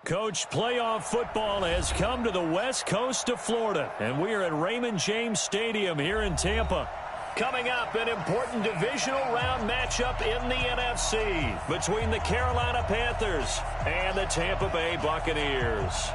Coach, playoff football has come to the west coast of Florida, and we are at Raymond James Stadium here in Tampa. Coming up, an important divisional round matchup in the NFC between the Carolina Panthers and the Tampa Bay Buccaneers.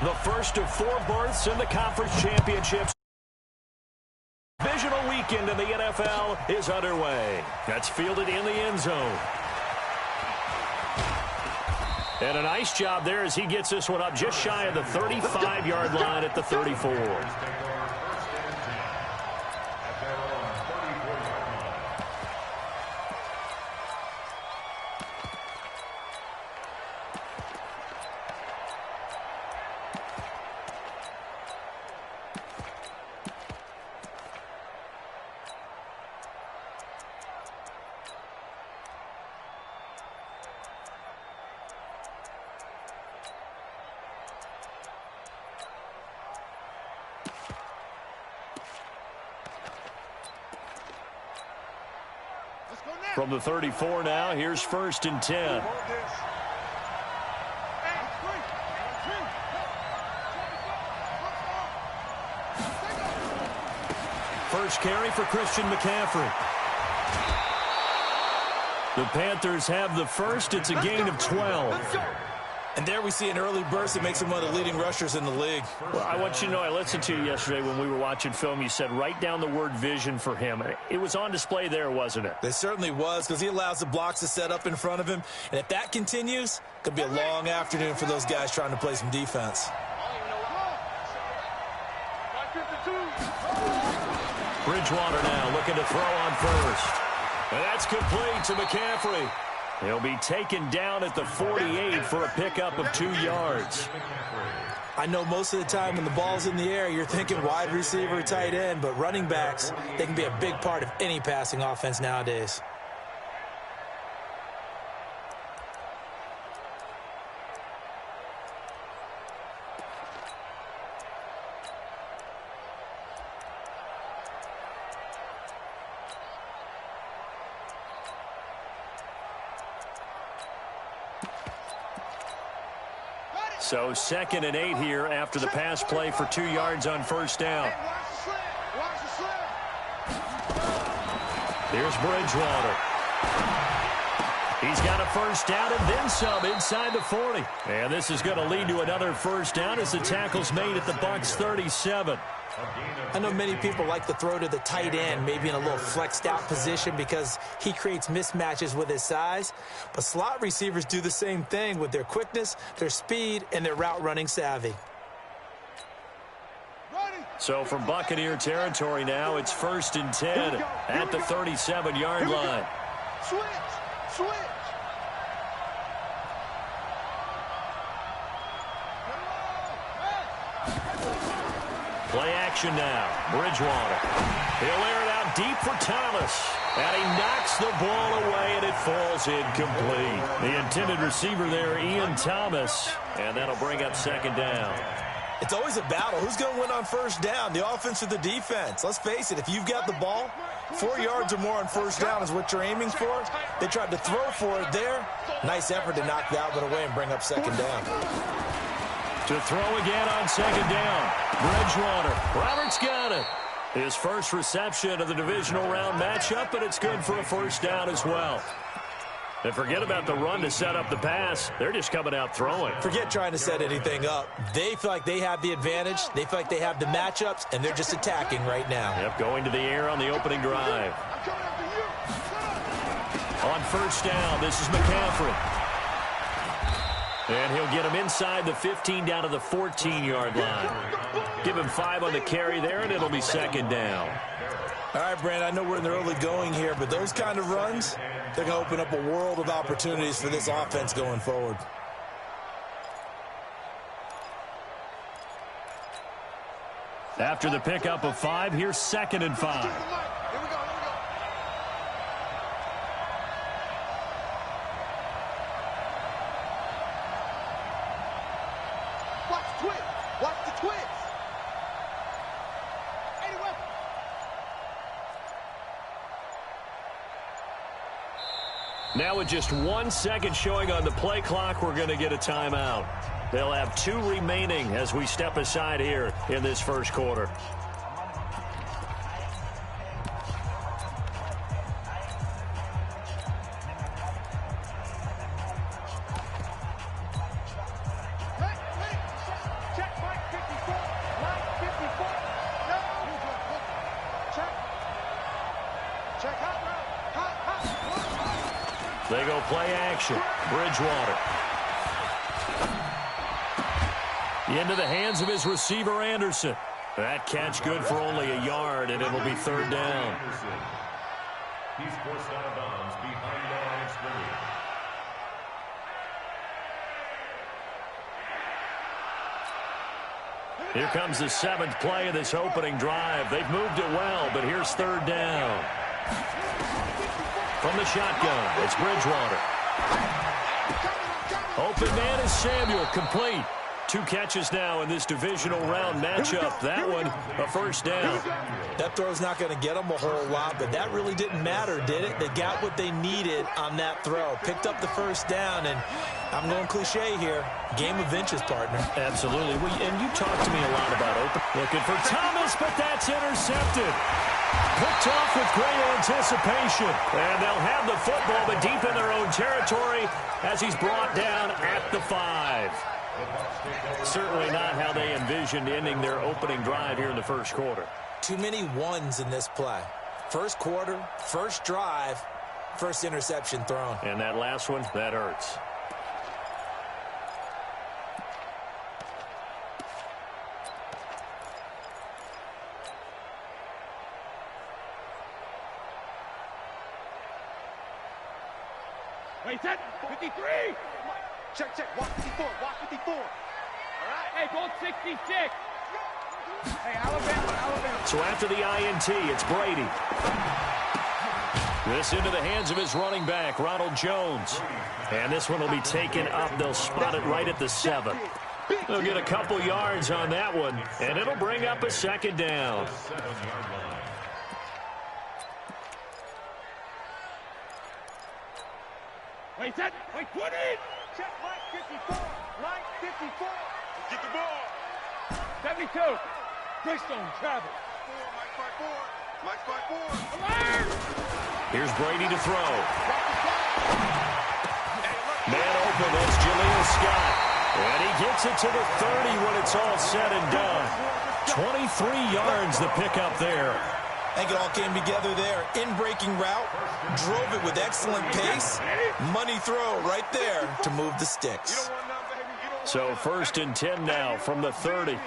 The first of 4 berths in the conference championships. Divisional weekend in the NFL is underway. That's fielded in the end zone. And a nice job there as he gets this one up just shy of the 35-yard line at the 34. From the 34 now, here's 1st and 10. First carry for Christian McCaffrey. The Panthers have the first. It's a gain of 12. And there we see an early burst that makes him one of the leading rushers in the league. Well, I want you to know, I listened to you yesterday when we were watching film. You said write down the word vision for him. It was on display there, wasn't it? It certainly was, because he allows the blocks to set up in front of him. And if that continues, it could be a long afternoon for those guys trying to play some defense. Bridgewater now looking to throw on first. And that's complete to McCaffrey. He'll be taken down at the 48 for a pickup of 2 yards. I know most of the time when the ball's in the air, you're thinking wide receiver, tight end, but running backs, they can be a big part of any passing offense nowadays. So 2nd and 8 here after the pass play for 2 yards on first down. Here's Bridgewater. He's got a first down and then some inside the 40. And this is going to lead to another first down as the tackle's made at the Bucs 37. I know many people like to throw to the tight end, maybe in a little flexed out position because he creates mismatches with his size. But slot receivers do the same thing with their quickness, their speed, and their route running savvy. So from Buccaneer territory now, it's 1st and 10 at the 37-yard line. Switch. Play action now. Bridgewater. He'll air it out deep for Thomas. And he knocks the ball away, and it falls incomplete. The intended receiver there, Ian Thomas. And that'll bring up 2nd down. It's always a battle. Who's going to win on first down, the offense or the defense? Let's face it, if you've got the ball, 4 yards or more on first down is what you're aiming for. They tried to throw for it there. Nice effort to knock that one away and bring up 2nd down. To throw again on 2nd down. Bridgewater. Roberts got it. His first reception of the divisional round matchup, and it's good for a first down as well. And forget about the run to set up the pass. They're just coming out throwing. Forget trying to set anything up. They feel like they have the advantage. They feel like they have the matchups, and they're just attacking right now. Yep, going to the air on the opening drive. On first down, this is McCaffrey. And he'll get him inside the 15 down to the 14-yard line. Give him 5 on the carry there, and it'll be 2nd down. All right, Brand, I know we're in the early going here, but those kind of runs, they're going to open up a world of opportunities for this offense going forward. After the pickup of 5, here's 2nd and 5. Now with just 1 second showing on the play clock, we're going to get a timeout. They'll have 2 remaining as we step aside here in this first quarter. They go play action. Bridgewater. Into the hands of his receiver, Anderson. That catch good for only a yard, and it'll be third down. He's forced out of bounds behind the line of scrimmage. Here comes the 7th play of this opening drive. They've moved it well, but here's third down. From the shotgun, it's Bridgewater. Open man is Samuel, complete. 2 catches now in this divisional round matchup. That one, a first down. That throw's not going to get them a whole lot, but that really didn't matter, did it? They got what they needed on that throw. Picked up the first down, and I'm going cliche here. Game of inches, partner. Absolutely. And you talked to me a lot about open. Looking for Thomas, but that's intercepted. Picked off with great anticipation. And they'll have the football, but deep in their own territory as he's brought down at the 5. Certainly not how they envisioned ending their opening drive here in the first quarter. Too many ones in this play. First quarter, first drive, first interception thrown. And that last one, that hurts. Wait, set. 53. Check, check. Walk 54. Walk 54. All right. Hey, go 66. Hey, Alabama. So after the INT, it's Brady. This into the hands of his running back, Ronald Jones. And this one will be taken up. They'll spot it right at the 7. They'll get a couple yards on that one, and it'll bring up a second down. Wait, set. Wait, 20. Check, Mike 54. Mike 54. Get the ball. 72. Greystone, Travis. Mike 54. Alert! Here's Brady to throw. Man open, that's Jaleel Scott. And he gets it to the 30 when it's all said and done. 23 yards the pickup there. I think it all came together there. In-breaking route, drove it with excellent pace. Money throw right there to move the sticks. So first and 10 now from the 30. 6-6,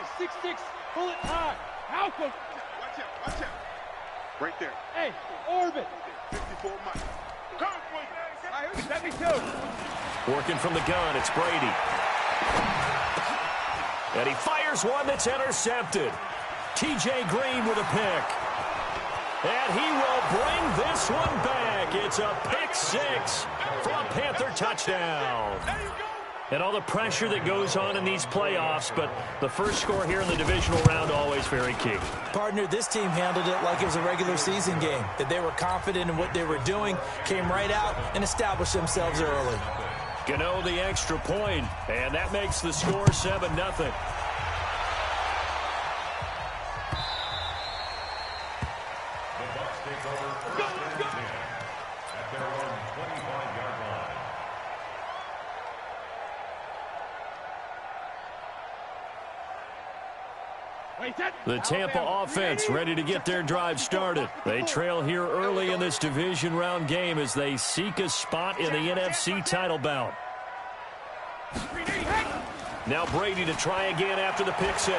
pull it high. Alpha. Watch out. Right there. Hey, orbit. 54 Mike. Come, 72. Working from the gun, it's Brady. And he fires one that's intercepted. T.J. Green with a pick. And he will bring this one back. It's a pick 6 for a Panther touchdown. And all the pressure that goes on in these playoffs, but the first score here in the divisional round always very key. Partner, this team handled it like it was a regular season game, that they were confident in what they were doing, came right out and established themselves early. Gano the extra point, and that makes the score 7-0. The Tampa offense ready to get their drive started. They trail here early in this division round game as they seek a spot in the NFC title bout. Now Brady to try again after the pick 6.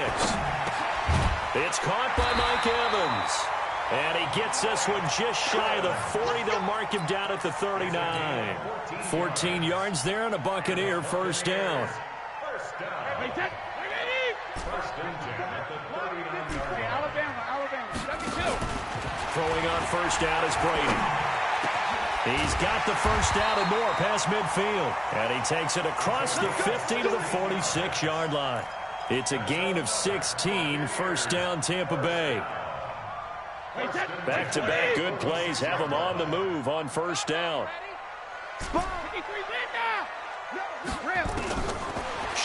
It's caught by Mike Evans. And he gets this one just shy of the 40. They'll mark him down at the 39. 14 yards there and a Buccaneer first down. Throwing on first down is Brady. He's got the first down and more past midfield. And he takes it across the 50 to the 46-yard line. It's a gain of 16, first down Tampa Bay. Back-to-back good plays have them on the move on first down.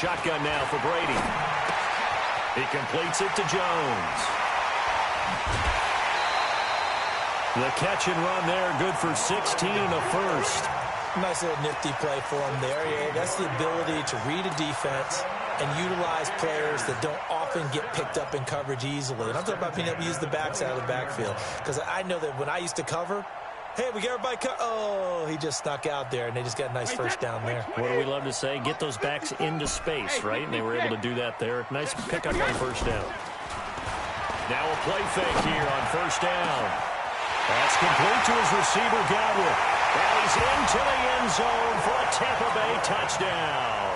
Shotgun now for Brady. He completes it to Jones. The catch and run there, good for 16 and a first. Nice little nifty play for him there. Yeah, that's the ability to read a defense and utilize players that don't often get picked up in coverage easily. And I'm talking about being able to use the backside of the backfield. Because I know that when I used to cover, hey, we got everybody oh, he just snuck out there, and they just got a nice first down there. What do we love to say? Get those backs into space, right? And they were able to do that there. Nice pickup on first down. Now a play fake here on first down. That's complete to his receiver, Godwin. And he's into the end zone for a Tampa Bay touchdown.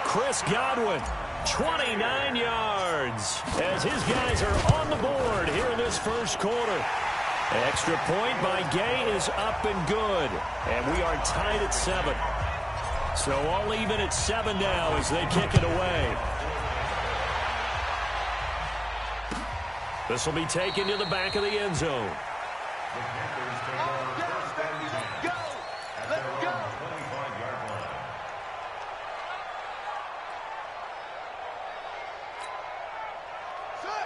Chris Godwin, 29 yards, as his guys are on the board here in this first quarter. Extra point by Gay is up and good. And we are tied at 7. So all even at 7 now as they kick it away. This will be taken to the back of the end zone.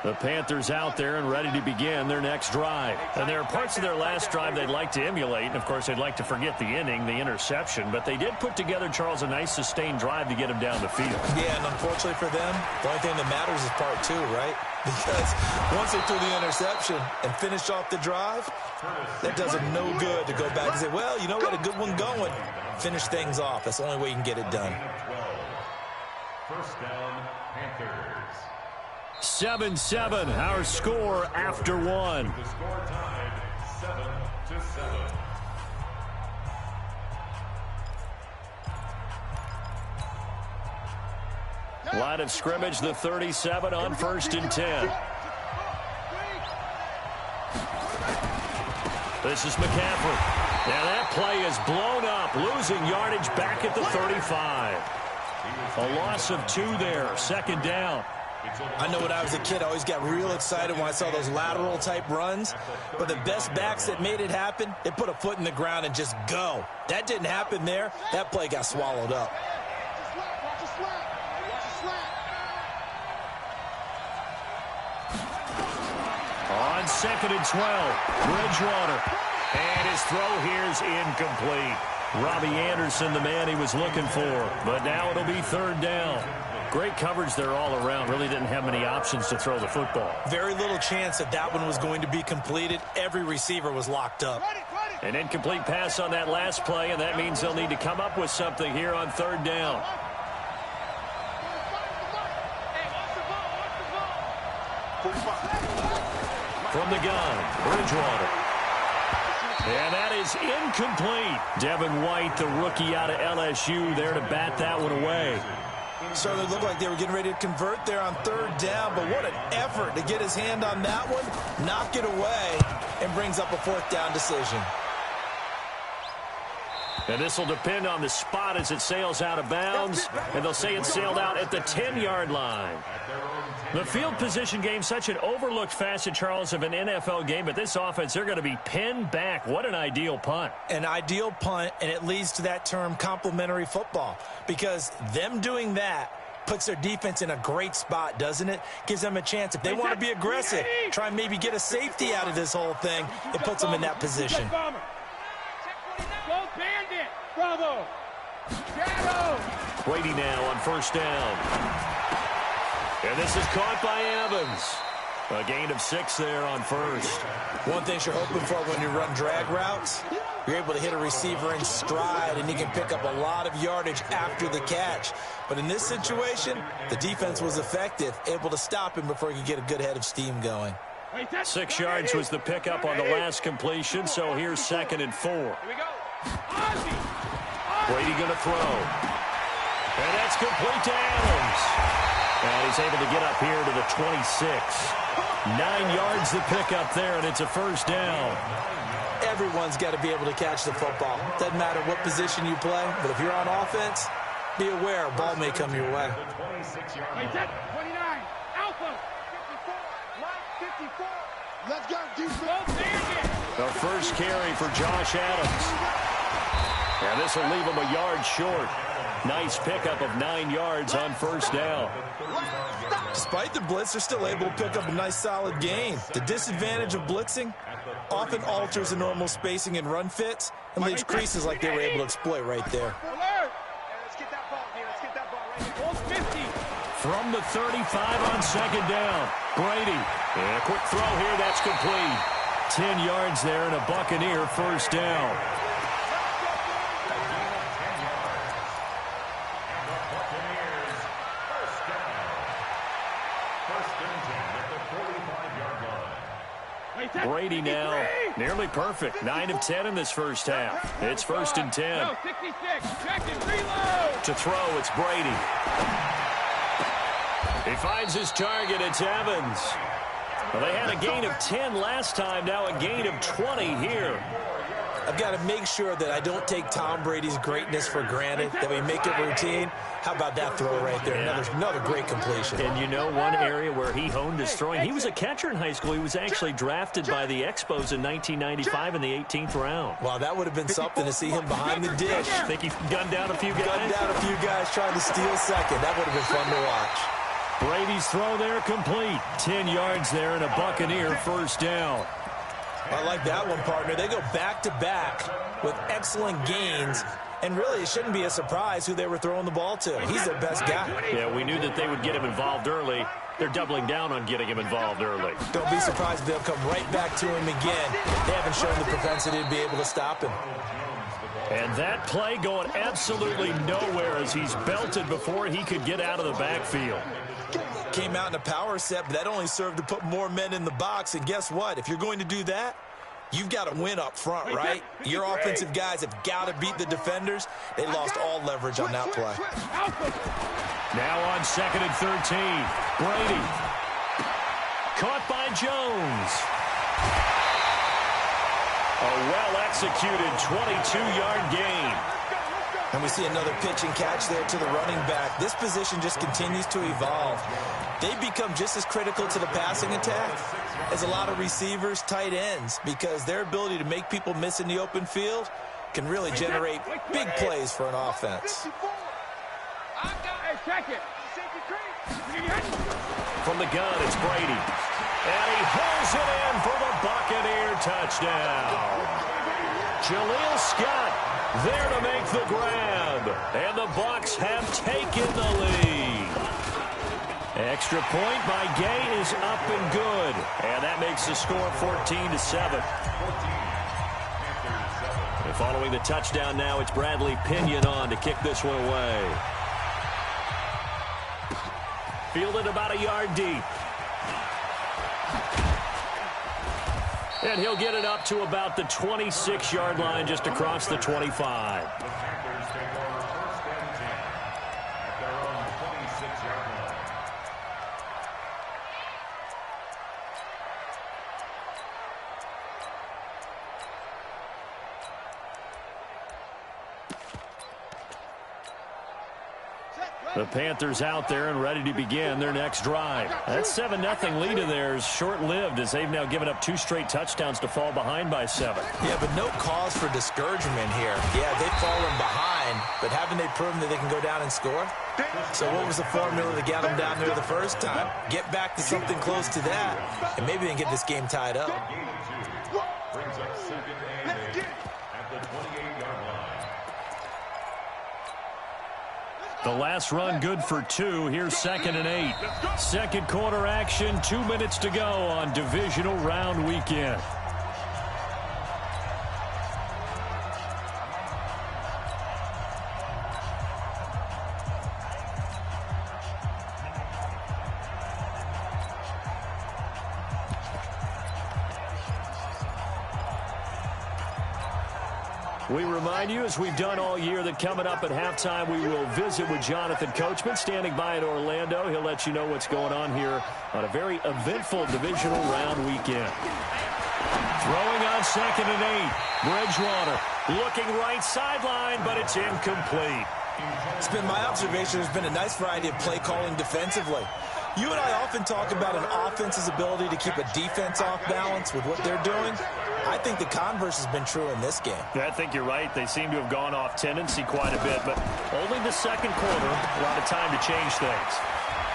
The Panthers out there and ready to begin their next drive. And there are parts of their last drive they'd like to emulate. And, of course, they'd like to forget the inning, the interception. But they did put together, Charles, a nice sustained drive to get him down the field. Yeah, and unfortunately for them, the only thing that matters is part 2, right? Because once they threw the interception and finished off the drive, that does them no good to go back and say, well, you know, we had a good one going. Finish things off. That's the only way you can get it done. First down, Panthers. 7-7, our score after 1. The score tied 7-7. Line of scrimmage, the 37 on 1st and 10. This is McCaffrey. Now that play is blown up, losing yardage back at the 35. A loss of 2 there, 2nd down. I know when I was a kid, I always got real excited when I saw those lateral type runs. But the best backs that made it happen, they put a foot in the ground and just go. That didn't happen there. That play got swallowed up. On 2nd and 12, Bridgewater. And his throw here is incomplete. Robbie Anderson, the man he was looking for. But now it'll be 3rd down. Great coverage there all around. Really didn't have many options to throw the football. Very little chance that that one was going to be completed. Every receiver was locked up. An incomplete pass on that last play, and that means they'll need to come up with something here on 3rd down. From the gun, Bridgewater. And that is incomplete. Devin White, the rookie out of LSU, there to bat that one away. Certainly looked like they were getting ready to convert there on 3rd down, but what an effort to get his hand on that one, knock it away, and brings up a 4th down decision. And this will depend on the spot as it sails out of bounds, and they'll say it sailed out at the 10-yard line. The field position game, such an overlooked facet, Charles, of an NFL game, but this offense, they're going to be pinned back. What an ideal punt. An ideal punt, and it leads to that term complementary football, because them doing that puts their defense in a great spot, doesn't it? Gives them a chance. If they want to be aggressive, try and maybe get a safety out of this whole thing, it puts them in that position. Go Bandit! Bravo! Shadow! Brady now on 1st down. And this is caught by Evans. A gain of 6 there on 1st. One thing you're hoping for when you run drag routes, you're able to hit a receiver in stride, and he can pick up a lot of yardage after the catch. But in this situation, the defense was effective, able to stop him before he could get a good head of steam going. 6 yards was the pickup on the last completion, so here's 2nd and 4. Here we go. Brady going to throw. And that's complete to Adams. And he's able to get up here to the 26. 9 yards the pickup there, and it's a 1st down. Everyone's got to be able to catch the football. Doesn't matter what position you play, but if you're on offense, be aware a ball may come your way. 29, Alpha, 54, let's go, defense. The first carry for Josh Adams. And this will leave him a yard short. Nice pickup of 9 yards on first down. Despite the blitz, they're still able to pick up a nice solid gain. The disadvantage of blitzing often alters the normal spacing and run fits and leaves creases like they were able to exploit right there. Let's get that ball here. Let's get that ball right here. Hold 50. From the 35 on second down, Brady. And a quick throw here, that's complete. 10 yards there and a Buccaneer first down. Brady now nearly perfect. 9 of 10 in this first half. It's first and 10. 66. Check and reload. To throw, it's Brady. He finds his target. It's Evans. Well, they had a gain of 10 last time. Now a gain of 20 here. I've got to make sure that I don't take Tom Brady's greatness for granted, that we make it routine. How about that throw right there? Another great completion. And you know one area where he honed his throwing? He was a catcher in high school. He was actually drafted by the Expos in 1995 in the 18th round. Wow, that would have been something to see him behind the dish. Think he gunned down a few guys? Gunned down a few guys trying to steal second. That would have been fun to watch. Brady's throw there complete. 10 yards there and a Buccaneer first down. I like that one, partner. They go back-to-back with excellent gains, and really it shouldn't be a surprise who they were throwing the ball to. He's their best guy. Yeah, we knew that they would get him involved early. They're doubling down on getting him involved early. Don't be surprised if they'll come right back to him again. They haven't shown the propensity to be able to stop him. And that play going absolutely nowhere as he's belted before he could get out of the backfield. Came out in a power set, but that only served to put more men in the box. And guess what? If you're going to do that, you've got to win up front, right? Your offensive guys have got to beat the defenders. They lost all leverage on that play. Now on second and 13. Brady. Caught by Jones. A well-executed 22-yard gain. And we see another pitch and catch there to the running back. This position just continues to evolve. They become just as critical to the passing attack as a lot of receivers, tight ends, because their ability to make people miss in the open field can really generate big plays for an offense. From the gun, it's Brady. And he hauls it in for the Buccaneer touchdown. Jaleel Scott there to make the grab. And the Bucs have taken the lead. Extra point by Gay is up and good. And that makes the score 14-7. And following the touchdown now, it's Bradley Pinion on to kick this one away. Fielded about a yard deep. And he'll get it up to about the 26-yard line just across the 25. The Panthers out there and ready to begin their next drive. That 7-0 lead of theirs short-lived as they've now given up 2 straight touchdowns to fall behind by 7. Yeah, but no cause for discouragement here. Yeah, they've fallen behind, but haven't they proven that they can go down and score? So what was the formula that got them down there the first time? Get back to something close to that, and maybe they can get this game tied up. Brings up second and 8 at the 28-yard line. The last run good for 2. Here's second and 8. Second quarter action, 2 minutes to go on divisional round weekend. We remind you, as we've done all year, that coming up at halftime, we will visit with Jonathan Coachman, standing by in Orlando. He'll let you know what's going on here on a very eventful divisional round weekend. Throwing on second and 8. Bridgewater looking right sideline, but it's incomplete. It's been my observation there's been a nice variety of play calling defensively. You and I often talk about an offense's ability to keep a defense off balance with what they're doing. I think the converse has been true in this game. Yeah, I think you're right. They seem to have gone off tendency quite a bit, but only the second quarter, a lot of time to change things.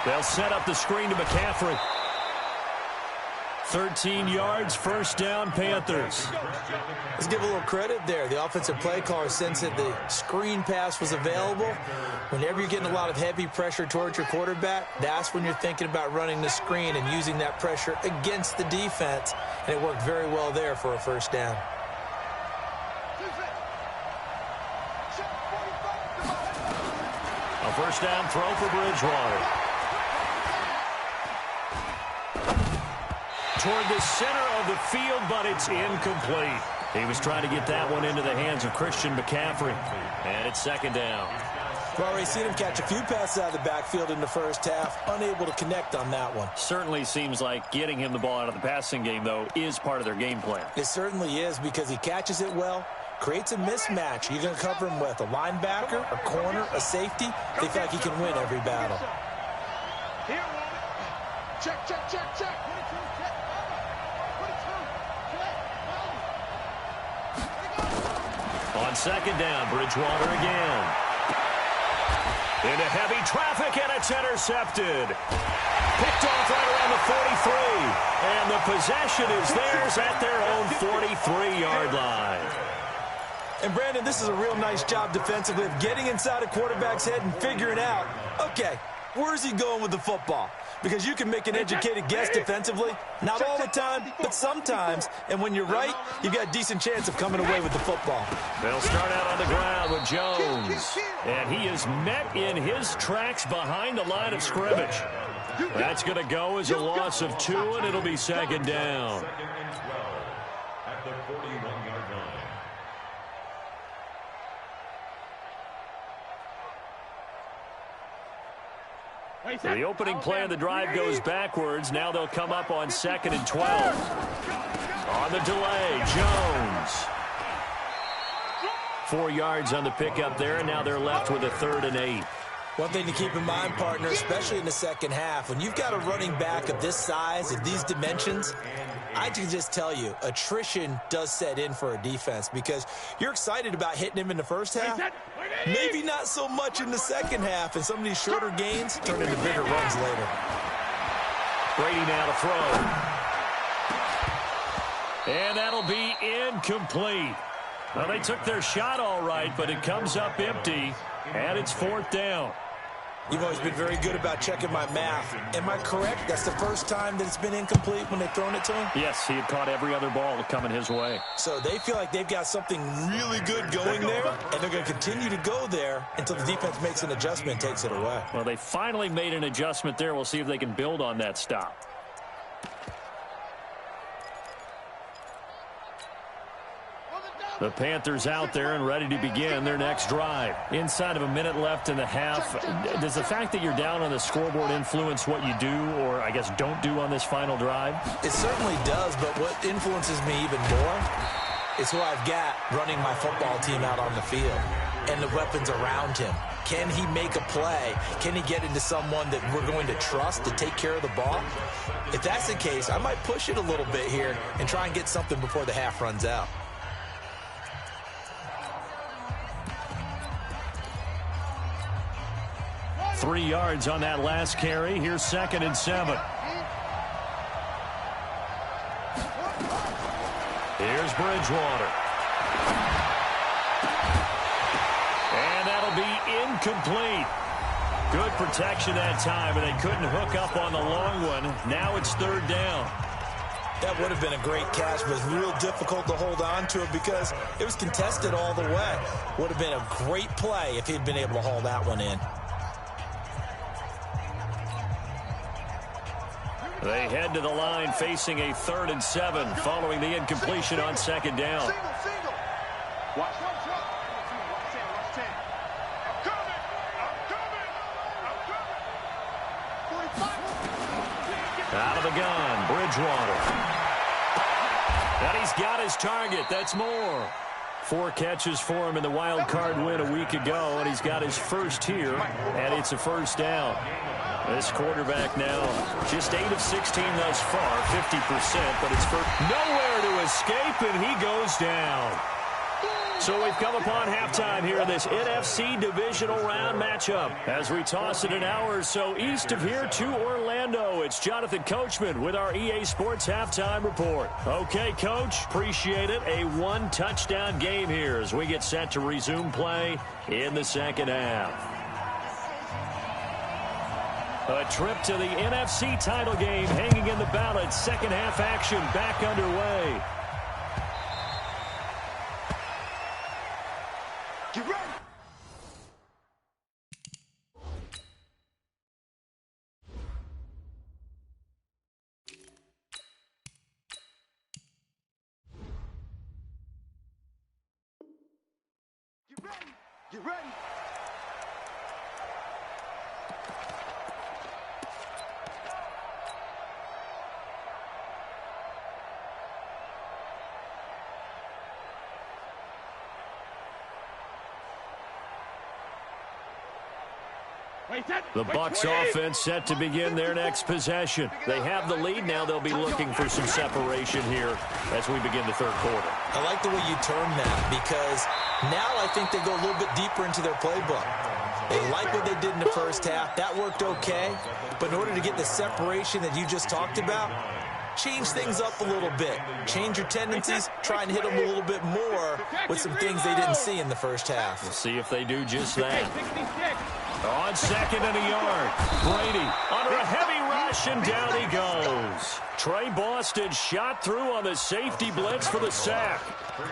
They'll set up the screen to McCaffrey. 13 yards, first down, Panthers. Let's give a little credit there. The offensive play caller sensed that the screen pass was available. Whenever you're getting a lot of heavy pressure towards your quarterback, that's when you're thinking about running the screen and using that pressure against the defense. And it worked very well there for a first down. A first down throw for Bridgewater. Toward the center of the field, but it's incomplete. He was trying to get that one into the hands of Christian McCaffrey. And it's second down. We've already seen him catch a few passes out of the backfield in the first half, unable to connect on that one. Certainly seems like getting him the ball out of the passing game, though, is part of their game plan. It certainly is, because he catches it well, creates a mismatch. You're going to cover him with a linebacker, a corner, a safety. They feel like he can win every battle. Here, check, check, check, check. On second down, Bridgewater again. Into heavy traffic, and it's intercepted. Picked off right around the 43. And the possession is theirs at their own 43-yard line. And, Brandon, this is a real nice job defensively of getting inside a quarterback's head and figuring out, okay, where's he going with the football? Because you can make an educated guess defensively. Not all the time, but sometimes. And when you're right, you've got a decent chance of coming away with the football. They'll start out on the ground with Jones. And he is met in his tracks behind the line of scrimmage. That's going to go as a loss of 2, and it'll be second down. Second and 12 at the 41-yard line. The opening play of the drive goes backwards. Now they'll come up on second and 12. On the delay, Jones. 4 yards on the pickup there, and now they're left with a 3rd and 8. One thing to keep in mind, partner, especially in the second half, when you've got a running back of this size, of these dimensions, I can just tell you, attrition does set in for a defense, because you're excited about hitting him in the first half. Maybe not so much in the second half, and some of these shorter gains turn into bigger runs later. Brady now to throw. And that'll be incomplete. Well, they took their shot all right, but it comes up empty, and it's 4th down. You've always been very good about checking my math. Am I correct? That's the first time that it's been incomplete when they've thrown it to him? Yes, he had caught every other ball coming his way. So they feel like they've got something really good going there, and they're going to continue to go there until the defense makes an adjustment and takes it away. Well, they finally made an adjustment there. We'll see if they can build on that stop. The Panthers out there and ready to begin their next drive. Inside of a minute left in the half, does the fact that you're down on the scoreboard influence what you do, or I guess don't do on this final drive? It certainly does, but what influences me even more is who I've got running my football team out on the field and the weapons around him. Can he make a play? Can he get into someone that we're going to trust to take care of the ball? If that's the case, I might push it a little bit here and try and get something before the half runs out. Three yards on that last carry. Here's 2nd and 7. Here's Bridgewater. And that'll be incomplete. Good protection that time, and they couldn't hook up on the long one. Now it's 3rd down. That would have been a great catch, but it's real difficult to hold on to it because it was contested all the way. Would have been a great play if he'd been able to haul that one in. They head to the line facing a 3rd and 7 following the incompletion on 2nd down. Single. Watch 10. I'm coming. 45. Out of the gun, Bridgewater. And he's got his target. That's more. 4 catches for him in the wild card win a week ago, and he's got his first here, and it's a first down. This quarterback now just 8 of 16 thus far, 50%, but it's for nowhere to escape, and he goes down. So we've come upon halftime here in this NFC divisional round matchup. As we toss it an hour or so east of here to Orlando, it's Jonathan Coachman with our EA Sports halftime report. Okay, Coach, appreciate it. A 1-touchdown game here as we get set to resume play in the second half. A trip to the NFC title game hanging in the balance. Second half action back underway. Get ready. Get ready. Get ready. The Bucs offense set to begin their next possession. They have the lead. Now they'll be looking for some separation here as we begin the third quarter. I like the way you term that because now I think they go a little bit deeper into their playbook. They like what they did in the first half. That worked okay. But in order to get the separation that you just talked about, change things up a little bit. Change your tendencies. Try and hit them a little bit more with some things they didn't see in the first half. We'll see if they do just that. On second and a yard. Brady under a heavy rush, and down he goes. Trey Boston shot through on the safety blitz for the sack.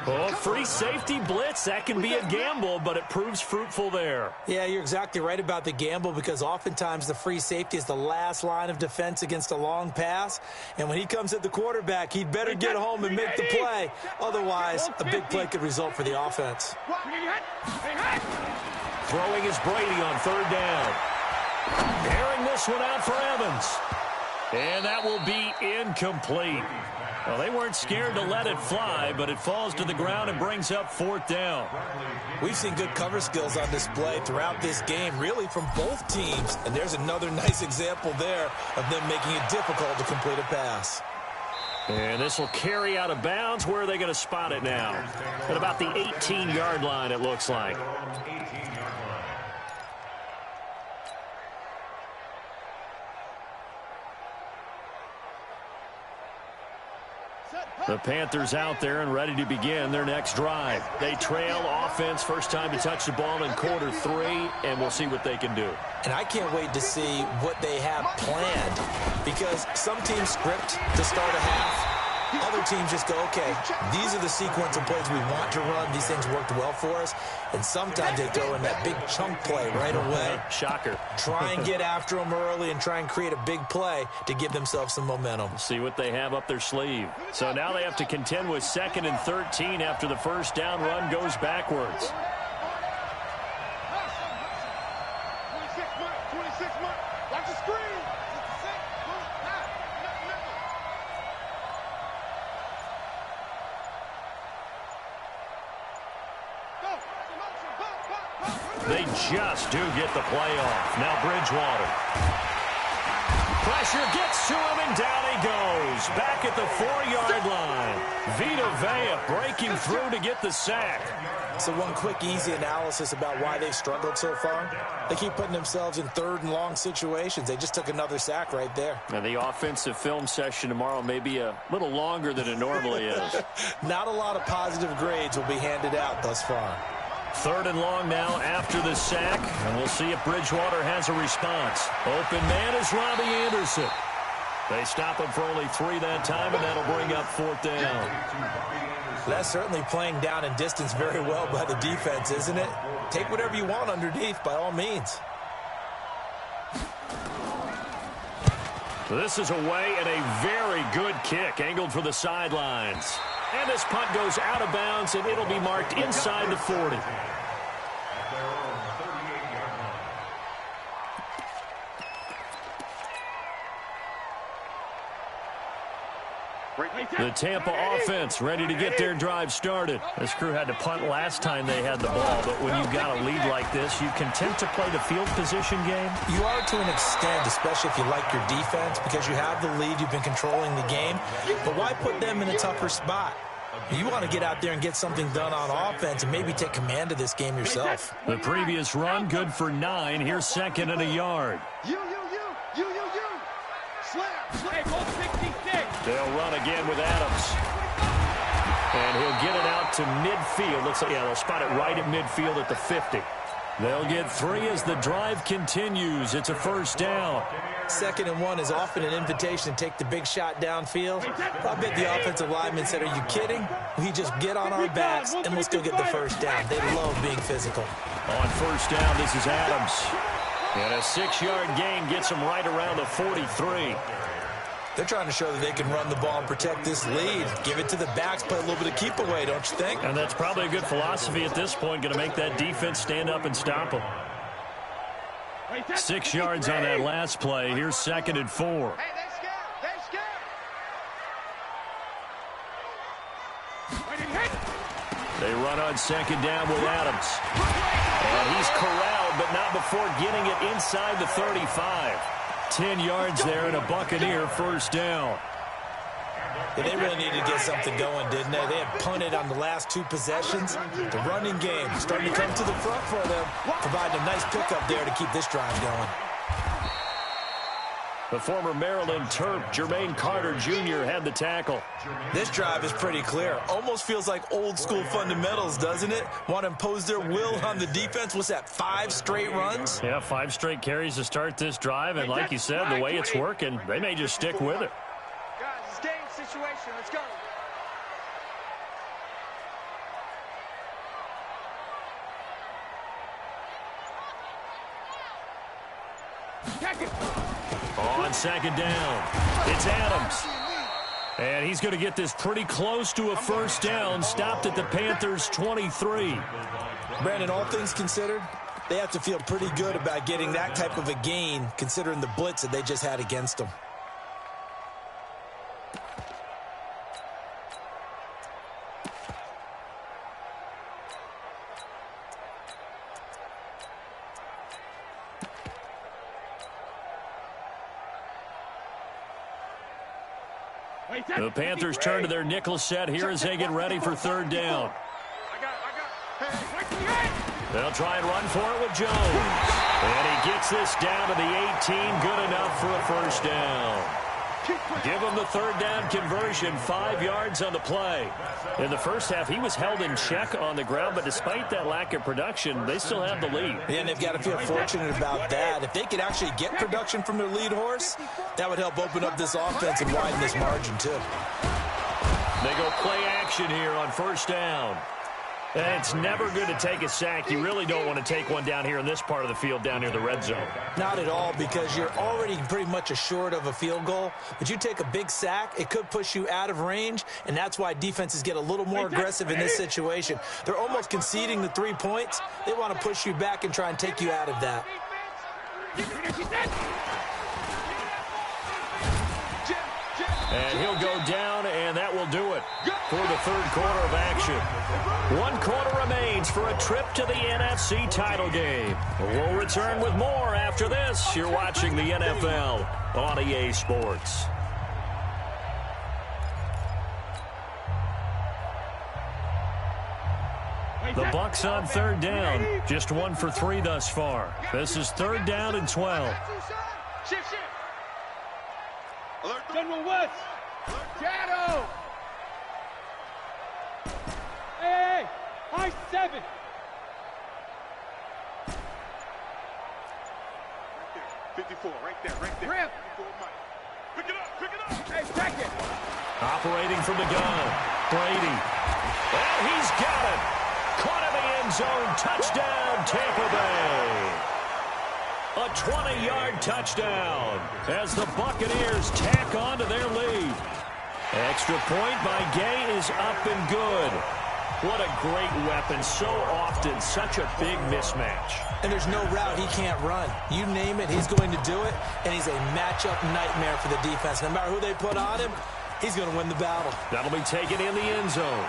Oh, free safety blitz, that can be a gamble, but it proves fruitful there. Yeah, you're exactly right about the gamble because oftentimes the free safety is the last line of defense against a long pass. And when he comes at the quarterback, he'd better get home and make the play. Otherwise, a big play could result for the offense. Throwing is Brady on third down. Airing this one out for Evans. And that will be incomplete. Well, they weren't scared to let it fly, but it falls to the ground and brings up fourth down. We've seen good cover skills on display throughout this game, really from both teams. And there's another nice example there of them making it difficult to complete a pass. And this will carry out of bounds. Where are they going to spot it now? At about the 18-yard line, it looks like. The Panthers out there and ready to begin their next drive. They trail offense, first time to touch the ball in quarter 3, and we'll see what they can do. And I can't wait to see what they have planned because some teams script to start a half. Other teams just go, okay, these are the sequence of plays we want to run. These things worked well for us. And sometimes they throw in that big chunk play right away. Shocker. Try and get after them early and try and create a big play to give themselves some momentum. See what they have up their sleeve. So now they have to contend with 2nd and 13 after the first down run goes backwards. 26 months. Watch the screen. They just do get the play off. Now Bridgewater. Pressure gets to him, and down he goes. Back at the 4-yard line. Vita Vea breaking through to get the sack. So one quick, easy analysis about why they've struggled so far. They keep putting themselves in 3rd and long situations. They just took another sack right there. And the offensive film session tomorrow may be a little longer than it normally is. Not a lot of positive grades will be handed out thus far. 3rd and long now after the sack, and we'll see if Bridgewater has a response. Open man is Robbie Anderson. They stop him for only 3 that time, and that'll bring up 4th down. That's certainly playing down and distance very well by the defense, isn't it? Take whatever you want underneath, by all means. This is away, and a very good kick angled for the sidelines. And this punt goes out of bounds, and it'll be marked inside the 40. The Tampa offense ready to get their drive started. This crew had to punt last time they had the ball, but when you've got a lead like this, you content to play the field position game? You are to an extent, especially if you like your defense, because you have the lead, you've been controlling the game. But why put them in a tougher spot? You want to get out there and get something done on offense and maybe take command of this game yourself. The previous run, good for 9. Here's 2nd and a yard. Slam, goal 66. They'll run again with Adams. And he'll get it out to midfield. Looks like, yeah, they'll spot it right at midfield at the 50. They'll get 3 as the drive continues. It's a first down. 2nd and 1 is often an invitation to take the big shot downfield. I bet the offensive lineman said, are you kidding? We just get on our backs and we'll still get the first down. They love being physical. On first down, this is Adams. And a 6-yard gain gets him right around the 43. They're trying to show that they can run the ball and protect this lead. Give it to the backs, play a little bit of keep away, don't you think? And that's probably a good philosophy at this point, going to make that defense stand up and stop them. 6 yards on that last play. Here's 2nd and 4. Hey, they scared. They run on 2nd down with Adams. And he's corralled, but not before getting it inside the 35. 10 yards there and a Buccaneer first down. Yeah, they really needed to get something going, didn't they? They had punted on the last 2 possessions. The running game starting to come to the front for them, providing a nice pickup there to keep this drive going. The former Maryland Terp, Jermaine Carter Jr., had the tackle. This drive is pretty clear. Almost feels like old school fundamentals, doesn't it? Want to impose their will on the defense. What's that, 5 straight runs? Yeah, 5 straight carries to start this drive. And like you said, the way it's working, they may just stick with it. Guys, it's game situation. Let's go. On 2nd down, it's Adams. And he's going to get this pretty close to a first down, stopped at the Panthers' 23. Brandon, all things considered, they have to feel pretty good about getting that type of a gain, considering the blitz that they just had against them. The Panthers turn to their nickel set here as they get ready for 3rd down. They'll try and run for it with Jones. And he gets this down to the 18, good enough for a first down. Give him the 3rd down conversion, 5 yards on the play. In the first half, he was held in check on the ground, but despite that lack of production, they still have the lead. Yeah, and they've got to feel fortunate about that. If they could actually get production from their lead horse, that would help open up this offense and widen this margin, too. They go play action here on first down. And it's never good to take a sack. You really don't want to take one down here in this part of the field down near the red zone. Not at all, because you're already pretty much assured of a field goal. But you take a big sack, it could push you out of range, and that's why defenses get a little more aggressive in this situation. They're almost conceding the 3 points. They want to push you back and try and take you out of that. And he'll go down, and that will do it for the 3rd quarter of action. 1 quarter remains for a trip to the NFC title game. We'll return with more after this. You're watching the NFL on EA Sports. The Bucs on 3rd down. Just 1 for 3 thus far. This is 3rd down and 12. Shift. General West. Shadow. Hey, high 7. Right there, 54, right there. Rip. Pick it up. Hey, check it. Operating from the gun, Brady. And he's got it. Caught in the end zone. Touchdown, Tampa Bay. A 20-yard touchdown as the Buccaneers tack on to their lead. Extra point by Gay is up and good. What a great weapon. So often, such a big mismatch. And there's no route he can't run. You name it, he's going to do it, and he's a matchup nightmare for the defense. No matter who they put on him, he's going to win the battle. That'll be taken in the end zone.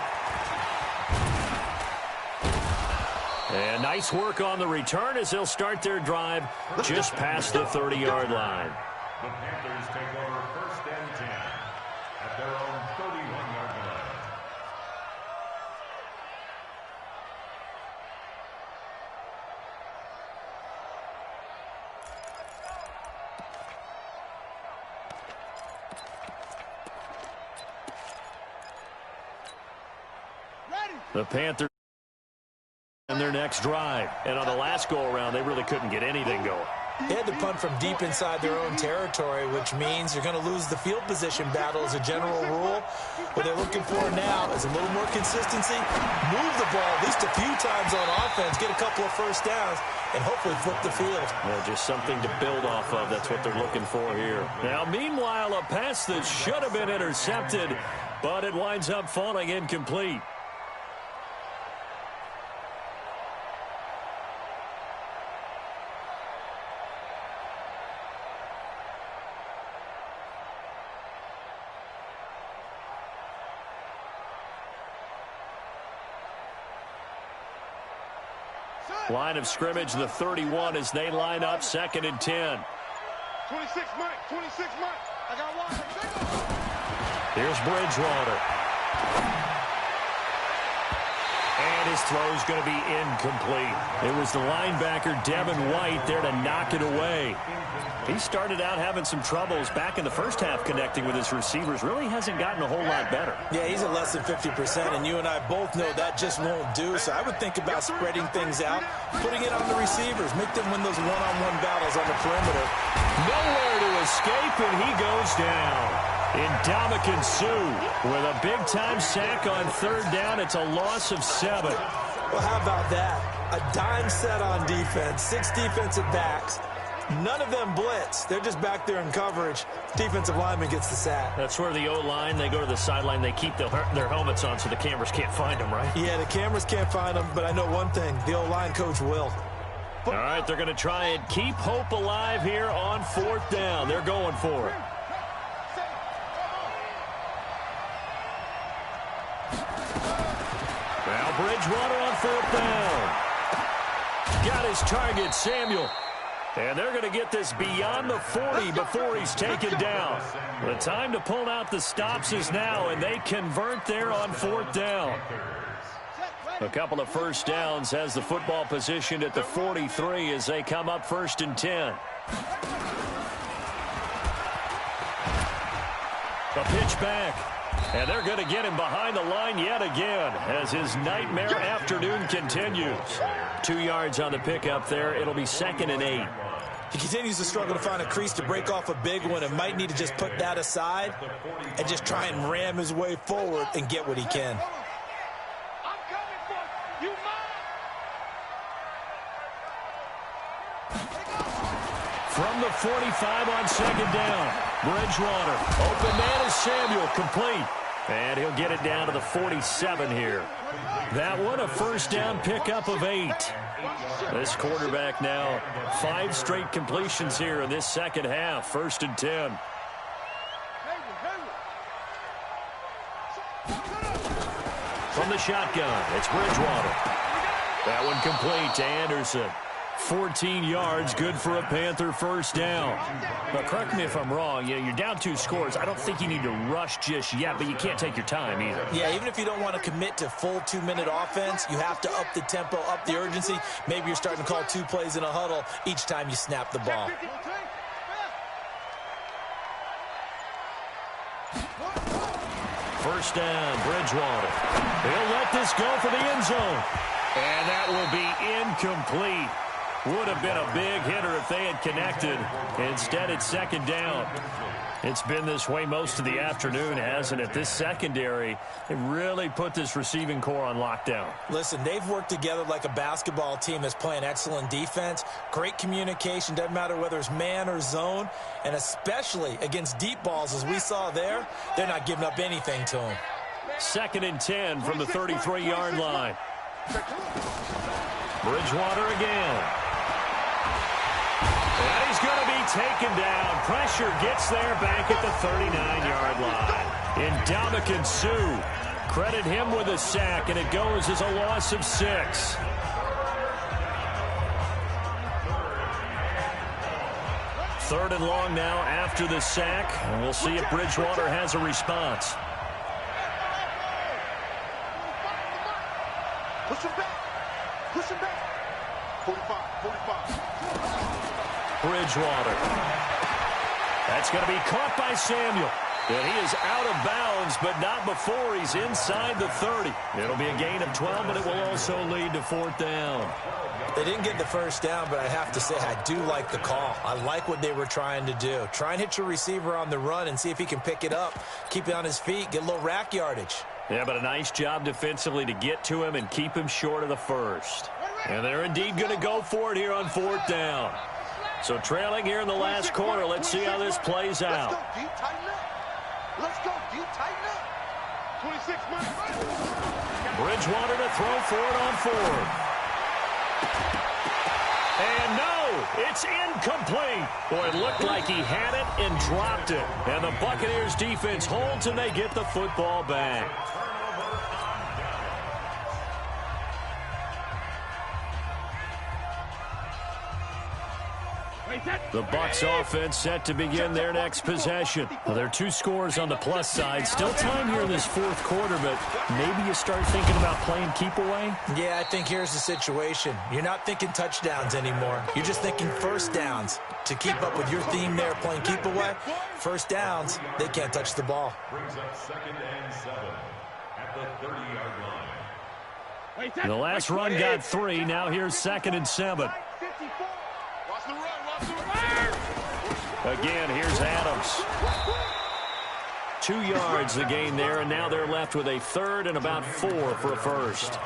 And nice work on the return as they'll start their drive just past the 30-yard line. The Panthers take over 1st and 10 at their own 31-yard line. The Panthers in their next drive. And on the last go-around, they really couldn't get anything going. They had to punt from deep inside their own territory, which means you're going to lose the field position battle as a general rule. What they're looking for now is a little more consistency, move the ball at least a few times on offense, get a couple of first downs, and hopefully flip the field. Yeah, just something to build off of. That's what they're looking for here. Now, meanwhile, a pass that should have been intercepted, but it winds up falling incomplete. Line of scrimmage, the 31 as they line up 2nd and 10. 26 Mike, 26 Mike. I got one. Here's Bridgewater. And his throw's going to be incomplete. It was the linebacker, Devin White, there to knock it away. He started out having some troubles back in the first half connecting with his receivers. Really hasn't gotten a whole lot better. Yeah, he's at less than 50%, and you and I both know that just won't do. So I would think about spreading things out, putting it on the receivers, make them win those one-on-one battles on the perimeter. Nowhere to escape, and he goes down. Ndamukong Suh with a big-time sack on 3rd down. It's a loss of 7. Well, how about that? A dime set on defense, 6 defensive backs. None of them blitz. They're just back there in coverage. Defensive lineman gets the sack. That's where the O-line, they go to the sideline, they keep their helmets on so the cameras can't find them, right? Yeah, the cameras can't find them, but I know one thing. The O-line coach will. All right, they're going to try and keep hope alive here on 4th down. They're going for it. Now Bridgewater on 4th down. Got his target, Samuel. And they're going to get this beyond the 40 before he's taken down. The time to pull out the stops is now, and they convert there on 4th down. A couple of first downs has the football positioned at the 43 as they come up 1st and 10. A pitch back. And they're going to get him behind the line yet again as his nightmare afternoon continues. 2 yards on the pickup there. It'll be 2nd and 8. He continues to struggle to find a crease to break off a big one and might need to just put that aside and just try and ram his way forward and get what he can. I'm coming for you. From the 45 on 2nd down. Bridgewater. Open man is Samuel. Complete. And he'll get it down to the 47 here. That one a first down pickup of 8. This quarterback now 5 straight completions here in this second half. 1st and 10. From the shotgun, it's Bridgewater. That one complete to Anderson. 14 yards, good for a Panther first down. But correct me if I'm wrong, you're down 2 scores. I don't think you need to rush just yet, but you can't take your time either. Yeah, even if you don't want to commit to full 2-minute offense, you have to up the tempo, up the urgency. Maybe you're starting to call 2 plays in a huddle each time you snap the ball. First down, Bridgewater. He'll let this go for the end zone. And that will be incomplete. Would have been a big hitter if they had connected. Instead, it's 2nd down. It's been this way most of the afternoon, hasn't it? This secondary, it really put this receiving core on lockdown. Listen, they've worked together like a basketball team that's playing excellent defense. Great communication, doesn't matter whether it's man or zone. And especially against deep balls, as we saw there, they're not giving up anything to them. 2nd and 10 from the 33-yard line. Bridgewater again. And he's going to be taken down. Pressure gets there back at the 39-yard line. Ndamukong Suh. Credit him with a sack, and it goes as a loss of 6. Third and long now after the sack, and we'll see if Bridgewater has a response. Push him back. Push him back. 45. Bridgewater. That's going to be caught by Samuel. And he is out of bounds, but not before he's inside the 30. It'll be a gain of 12, but it will also lead to 4th down. They didn't get the first down, but I have to say I do like the call. I like what they were trying to do. Try and hit your receiver on the run and see if he can pick it up, keep it on his feet, get a little rack yardage. Yeah, but a nice job defensively to get to him and keep him short of the first. And they're indeed going to go for it here on 4th down. So trailing here in the last quarter, let's see how this plays out. Let's go, D. Tighten up. Let's go, D. Tighten up. 26 minutes. Bridgewater to throw for it on 4th. And no, it's incomplete. Boy, it looked like he had it and dropped it. And the Buccaneers defense holds and they get the football back. The Bucs offense set to begin their next possession. Well, there are 2 scores on the plus side. Still time here in this 4th quarter, but maybe you start thinking about playing keep away? Yeah, I think here's the situation. You're not thinking touchdowns anymore. You're just thinking first downs. To keep up with your theme there, playing keep away, first downs, they can't touch the ball. Brings up 2nd and 7 at the 30-yard line. The last run got 3. Now here's 2nd and 7. Watch the run. Again, here's Adams. 2 yards the gain there, and now they're left with a 3rd and about 4 for a first.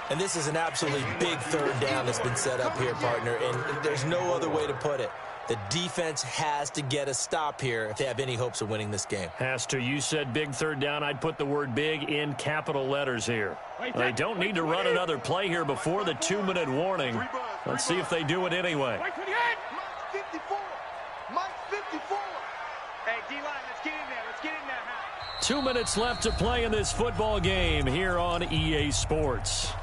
And this is an absolutely big 3rd down that's been set up here, partner, and there's no other way to put it. The defense has to get a stop here if they have any hopes of winning this game. Has to. You said big 3rd down. I'd put the word big in capital letters here. They don't need to run another play here before the 2-minute warning. Let's see if they do it anyway. 54. Mike 54. Hey, D-line, let's get in there. Let's get in there, huh? 2 minutes left to play in this football game here on EA Sports.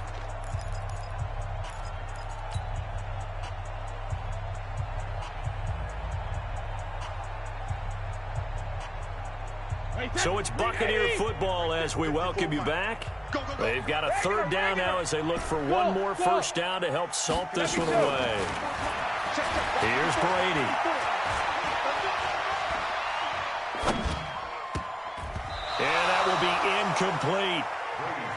So it's Buccaneer football as we welcome you back. They've got a 3rd down now as they look for one more first down to help salt this one away. Here's Brady. And that will be incomplete.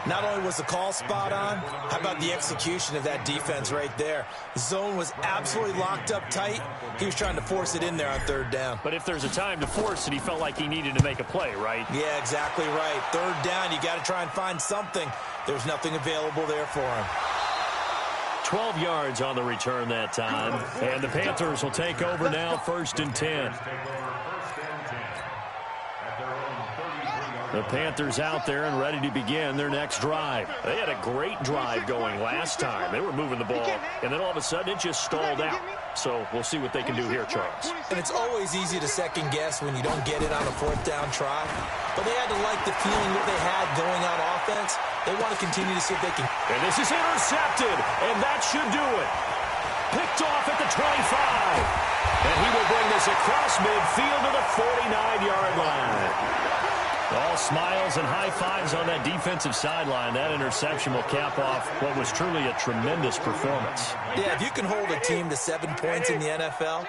Not only was the call spot on, how about the execution of that defense right there? The zone was absolutely locked up tight. He was trying to force it in there on 3rd down. But if there's a time to force it, he felt like he needed to make a play, right? Yeah, exactly right. 3rd down, you got to try and find something. There's nothing available there for him. 12 yards on the return that time. And the Panthers will take over now, 1st and 10. The Panthers out there and ready to begin their next drive. They had a great drive going last time. They were moving the ball, and then all of a sudden it just stalled out. So we'll see what they can do here, Charles. And it's always easy to second guess when you don't get it on a 4th down try. But they had to like the feeling that they had going on offense. They want to continue to see if they can. And this is intercepted, and that should do it. Picked off at the 25. And he will bring this across midfield to the 49-yard line. All smiles and high fives on that defensive sideline. That interception will cap off what was truly a tremendous performance. Yeah, if you can hold a team to 7 points in the NFL,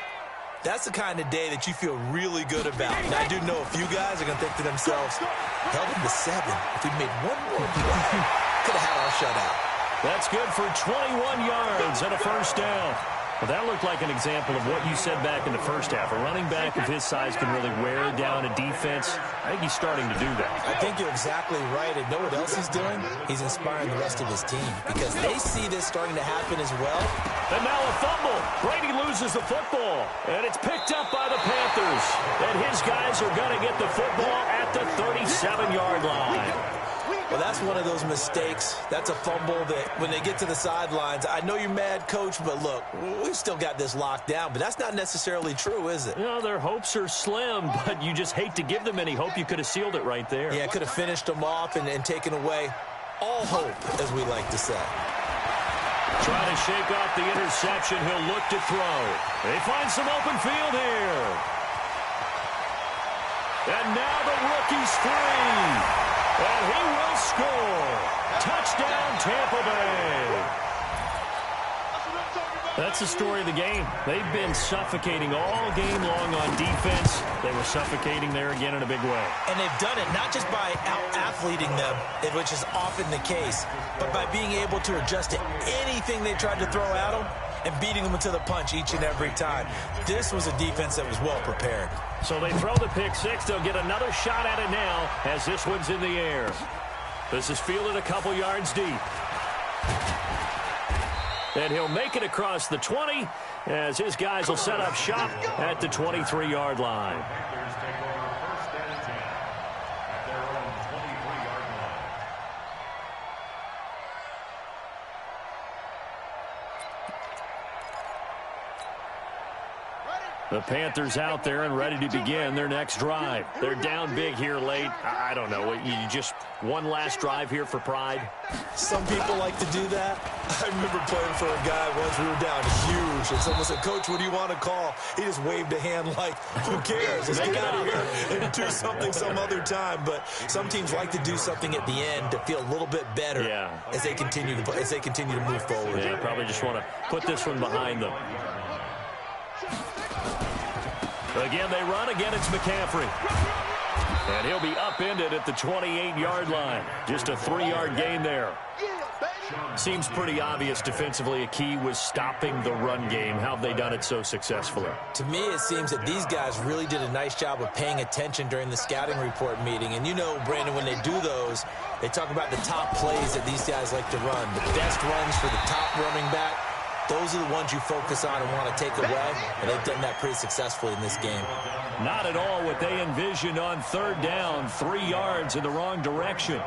that's the kind of day that you feel really good about. Now, I do know a few guys are going to think to themselves, held him to 7. If we made one more play, could have had our shutout. That's good for 21 yards and a first down. Well, that looked like an example of what you said back in the first half. A running back of his size can really wear down a defense. I think he's starting to do that. I think you're exactly right. And know what else he's doing? He's inspiring the rest of his team because they see this starting to happen as well. And now a fumble. Brady loses the football, and it's picked up by the Panthers. And his guys are going to get the football at the 37-yard line. Well, that's one of those mistakes. That's a fumble that when they get to the sidelines, I know you're mad, Coach, but look, we've still got this locked down. But that's not necessarily true, is it? You know, their hopes are slim, but you just hate to give them any hope. You could have sealed it right there. Yeah, could have finished them off and taken away all hope, as we like to say. Trying to shake off the interception. He'll look to throw. They find some open field here. And now the rookie's free. And he will score. Touchdown, Tampa Bay. That's the story of the game. They've been suffocating all game long on defense. They were suffocating there again in a big way. And they've done it not just by out-athleting them, which is often the case, but by being able to adjust to anything they tried to throw at them and beating them to the punch each and every time. This was a defense that was well prepared. So they throw the pick six. They'll get another shot at it now as this one's in the air. This is fielded a couple yards deep. And he'll make it across the 20 as his guys will set up shop at the 23-yard line. The Panthers out there and ready to begin their next drive. They're down big here late. I don't know. You just one last drive here for pride? Some people like to do that. I remember playing for a guy once. We were down huge. And someone said, Coach, what do you want to call? He just waved a hand like, who cares? Let's get out of here and do something some other time. But some teams like to do something at the end to feel a little bit better as they continue to move forward. Yeah, probably just want to put this one behind them. Again, they run. Again, it's McCaffrey. And he'll be upended at the 28-yard line. Just a 3-yard gain there. Seems pretty obvious defensively a key was stopping the run game. How have they done it so successfully? To me, it seems that these guys really did a nice job of paying attention during the scouting report meeting. And you know, Brandon, when they do those, they talk about the top plays that these guys like to run. The best runs for the top running back. Those are the ones you focus on and want to take away, and they've done that pretty successfully in this game. Not at all what they envisioned on third down, 3 yards in the wrong direction.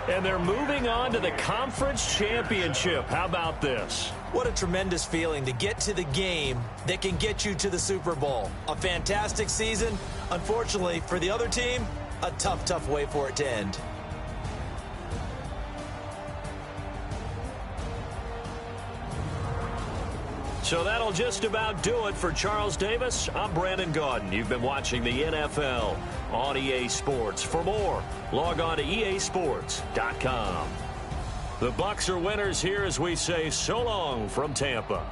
And they're moving on to the conference championship. How about this? What a tremendous feeling to get to the game that can get you to the Super Bowl. A fantastic season. Unfortunately, for the other team, a tough, tough way for it to end. So that'll just about do it for Charles Davis. I'm Brandon Gaudin. You've been watching the NFL on EA Sports. For more, log on to easports.com. The Bucs are winners here as we say so long from Tampa.